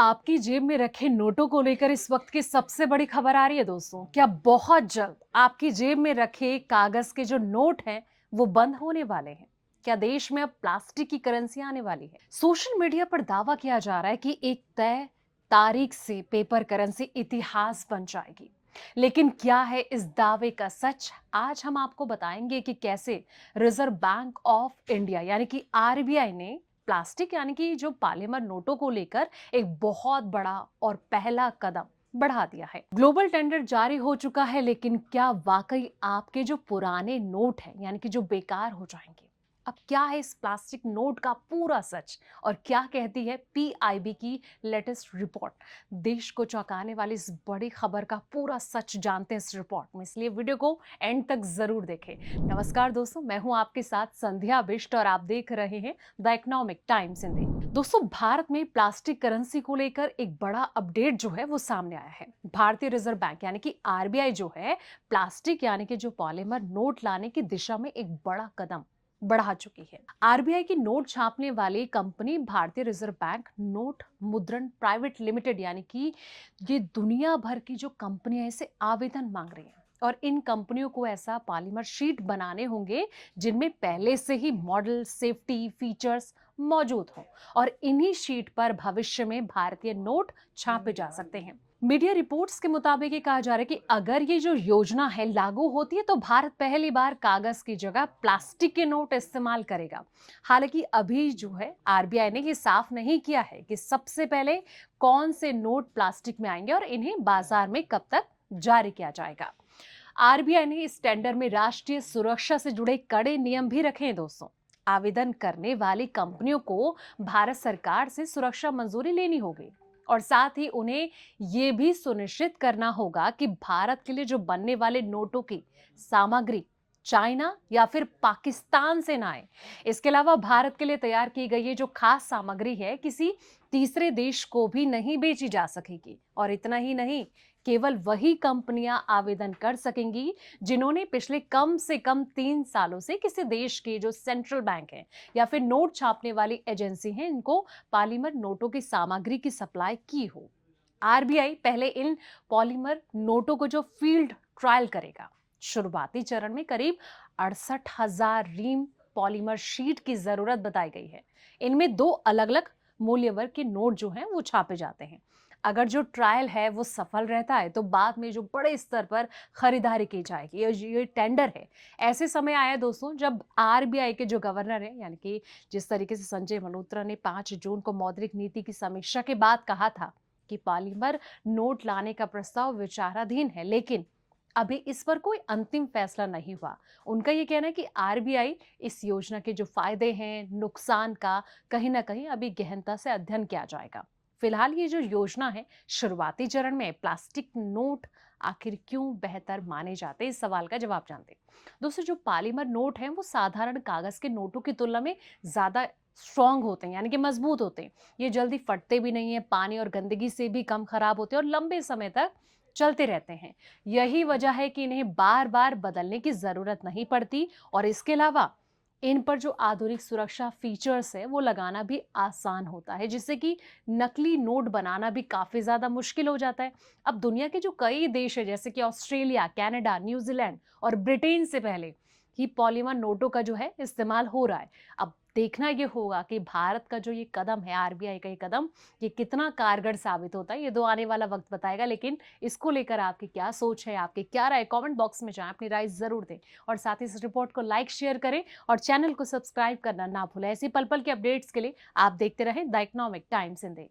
आपकी जेब में रखे नोटों को लेकर इस वक्त की सबसे बड़ी खबर आ रही है दोस्तों। क्या बहुत जल्द आपकी जेब में रखे कागज के जो नोट हैं वो बंद होने वाले हैं? क्या देश में अब प्लास्टिक की करेंसी आने वाली है? सोशल मीडिया पर दावा किया जा रहा है कि एक तय तारीख से पेपर करेंसी इतिहास बन जाएगी। लेकिन क्या है इस दावे का सच? आज हम आपको बताएंगे कि कैसे रिजर्व बैंक ऑफ इंडिया यानी कि आरबीआई ने प्लास्टिक यानी कि जो पॉलीमर नोटों को लेकर एक बहुत बड़ा और पहला कदम बढ़ा दिया है। ग्लोबल टेंडर जारी हो चुका है, लेकिन क्या वाकई आपके जो पुराने नोट हैं यानी कि जो बेकार हो जाएंगे? अब क्या है इस प्लास्टिक नोट का पूरा सच और क्या कहती है पीआईबी की लेटेस्ट रिपोर्ट? देश को चौंकाने वाली इस बड़ी खबर का पूरा सच जानते हैं इस रिपोर्ट में, इसलिए वीडियो को एंड तक जरूर देखें। नमस्कार दोस्तों, मैं हूं आपके साथ संध्या बिष्ट और आप देख रहे हैं द इकोनॉमिक टाइम्स हिंदी। दोस्तों, भारत में प्लास्टिक करेंसी को लेकर एक बड़ा अपडेट जो है वो सामने आया है। भारतीय रिजर्व बैंक यानी कि आरबीआई जो है प्लास्टिक यानी कि जो पॉलीमर नोट लाने की दिशा में एक बड़ा कदम बढ़ा चुकी है। आरबीआई की नोट छापने वाली कंपनी भारतीय रिजर्व बैंक नोट मुद्रण प्राइवेट लिमिटेड यानी कि ये दुनिया भर की जो कंपनियां इसे आवेदन मांग रही हैं। और इन कंपनियों को ऐसा पॉलीमर शीट बनाने होंगे जिनमें पहले से ही मॉडल सेफ्टी फीचर्स मौजूद हों और इन्हीं शीट पर भविष्य में भारतीय नोट छापे जा सकते हैं। मीडिया रिपोर्ट्स के मुताबिक ये कहा जा रहा है कि अगर ये जो योजना है लागू होती है तो भारत पहली बार कागज की जगह प्लास्टिक के नोट इस्तेमाल करेगा। हालांकि अभी जो है आरबीआई ने ये साफ नहीं किया है कि सबसे पहले कौन से नोट प्लास्टिक में आएंगे और इन्हें बाजार में कब तक जारी किया जाएगा। आरबीआई ने इस टेंडर में राष्ट्रीय सुरक्षा से जुड़े कड़े नियम भी रखे हैं दोस्तों। आवेदन करने वाली कंपनियों को भारत सरकार से सुरक्षा मंजूरी लेनी होगी और साथ ही उन्हें यह भी सुनिश्चित करना होगा कि भारत के लिए जो बनने वाले नोटों की सामग्री चाइना या फिर पाकिस्तान से ना आए। इसके अलावा भारत के लिए तैयार की गई ये जो खास सामग्री है किसी तीसरे देश को भी नहीं बेची जा सकेगी। और इतना ही नहीं, केवल वही कंपनियां आवेदन कर सकेंगी जिन्होंने पिछले कम से कम 3 सालों से किसी देश के जो सेंट्रल बैंक है या फिर नोट छापने वाली एजेंसी है इनको पॉलीमर नोटों की सामग्री की सप्लाई की हो। आरबीआई पहले इन पॉलीमर नोटों को जो फील्ड ट्रायल करेगा। शुरुआती चरण में करीब 68,000 रीम पॉलीमर शीट की जरूरत बताई गई है। इनमें 2 अलग अलग मूल्य वर्ग के नोट जो हैं वो छापे जाते हैं। अगर जो ट्रायल है वो सफल रहता है तो बाद में जो बड़े स्तर पर खरीदारी की जाएगी। ये टेंडर है ऐसे समय आया दोस्तों जब आरबीआई के जो गवर्नर है यानी कि जिस तरीके से संजय मल्होत्रा ने 5 जून को मौद्रिक नीति की समीक्षा के बाद कहा था कि पॉलीमर नोट लाने का प्रस्ताव विचाराधीन है, लेकिन अभी इस पर कोई अंतिम फैसला नहीं हुआ। उनका ये कहना है कि आरबीआई इस योजना के जो फायदे हैं नुकसान का कहीं ना कहीं अभी गहनता से अध्ययन किया जाएगा। फिलहाल ये जो योजना है शुरुआती चरण में। प्लास्टिक नोट आखिर क्यों बेहतर माने जाते हैं, इस सवाल का जवाब जानते हैं। दोस्तों, जो पॉलीमर नोट हैं वो साधारण कागज के नोटों की तुलना में ज्यादा स्ट्रांग होते हैं यानी कि मजबूत होते हैं। ये जल्दी फटते भी नहीं है, पानी और गंदगी से भी कम खराब होते हैं और लंबे समय तक चलते रहते हैं। यही वजह है कि इन्हें बार बार बदलने की जरूरत नहीं पड़ती और इसके अलावा इन पर जो आधुनिक सुरक्षा फीचर्स है वो लगाना भी आसान होता है, जिससे कि नकली नोट बनाना भी काफी ज्यादा मुश्किल हो जाता है। अब दुनिया के जो कई देश है जैसे कि ऑस्ट्रेलिया, कनाडा, न्यूजीलैंड और ब्रिटेन से पहले ही पॉलीमर नोटों का जो है इस्तेमाल हो रहा है। अब देखना ये होगा कि भारत का जो ये कदम है, आरबीआई का ये कदम, ये कितना कारगर साबित होता है। ये तो आने वाला वक्त बताएगा, लेकिन इसको लेकर आपकी क्या सोच है, आपकी क्या राय, कमेंट बॉक्स में जाएं, अपनी राय जरूर दें और साथ ही इस रिपोर्ट को लाइक शेयर करें और चैनल को सब्सक्राइब करना ना भूलें। ऐसी पल पल के अपडेट्स के लिए आप देखते रहें द इकोनॉमिक टाइम्स हिंदी।